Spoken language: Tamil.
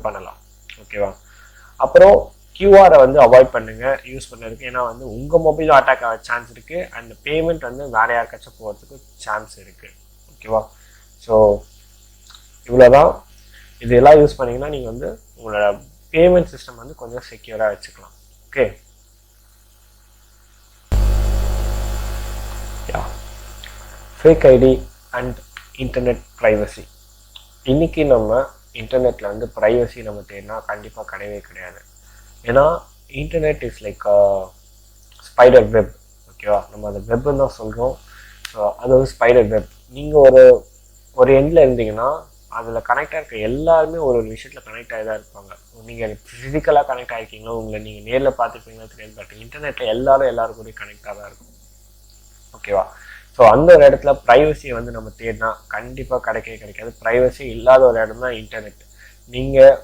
பண்ணலாம். ஓகேவா? அப்புறம் கியூஆரை வந்து அவாய்ட் பண்ணுங்க யூஸ் பண்ணுறதுக்கு. ஏன்னா வந்து உங்கள் மொபைலும் அட்டாக் ஆக சான்ஸ் இருக்குது அண்ட் பேமெண்ட் வந்து வேற யாருக்காச்சும் போகிறதுக்கு சான்ஸ் இருக்குது. ஓகேவா? ஸோ இவ்வளோதான். இதெல்லாம் யூஸ் பண்ணிங்கன்னா நீங்கள் வந்து உங்களோட பேமெண்ட் சிஸ்டம் வந்து கொஞ்சம் செக்யூராக வச்சுக்கலாம். Okay, fake ID and internet privacy. இன்றைக்கி நம்ம இன்டர்நெட்டில் வந்து ப்ரைவசி நம்ம தேடினா கண்டிப்பாக கிடையவே கிடையாது. ஏன்னா internet is like spider web. ஓகேவா? நம்ம அதை வெப்னு தான் சொல்கிறோம். ஸோ அது ஒரு ஸ்பைடர் வெப். நீங்கள் ஒரு எண்டில் இருந்தீங்கன்னா அதில் கனெக்டாக இருக்க எல்லாருமே ஒரு விஷயத்தில் கனெக்ட் ஆகி தான் இருப்பாங்க. நீங்கள் ஃபிசிக்கலாக கனெக்ட் ஆகிருக்கீங்களோ, உங்களை நீங்கள் நேரில் பார்த்துருப்பீங்களா தெரியாது, பட் இன்டர்நெட்டில் எல்லாரும் கூடயும் கனெக்டாக தான் இருக்கும். ஓகேவா? ஸோ அந்த ஒரு இடத்துல ப்ரைவசியை வந்து நம்ம தேடினா கண்டிப்பாக கிடைக்காது. ப்ரைவசி இல்லாத ஒரு இடம் தான் இன்டர்நெட். நீங்கள்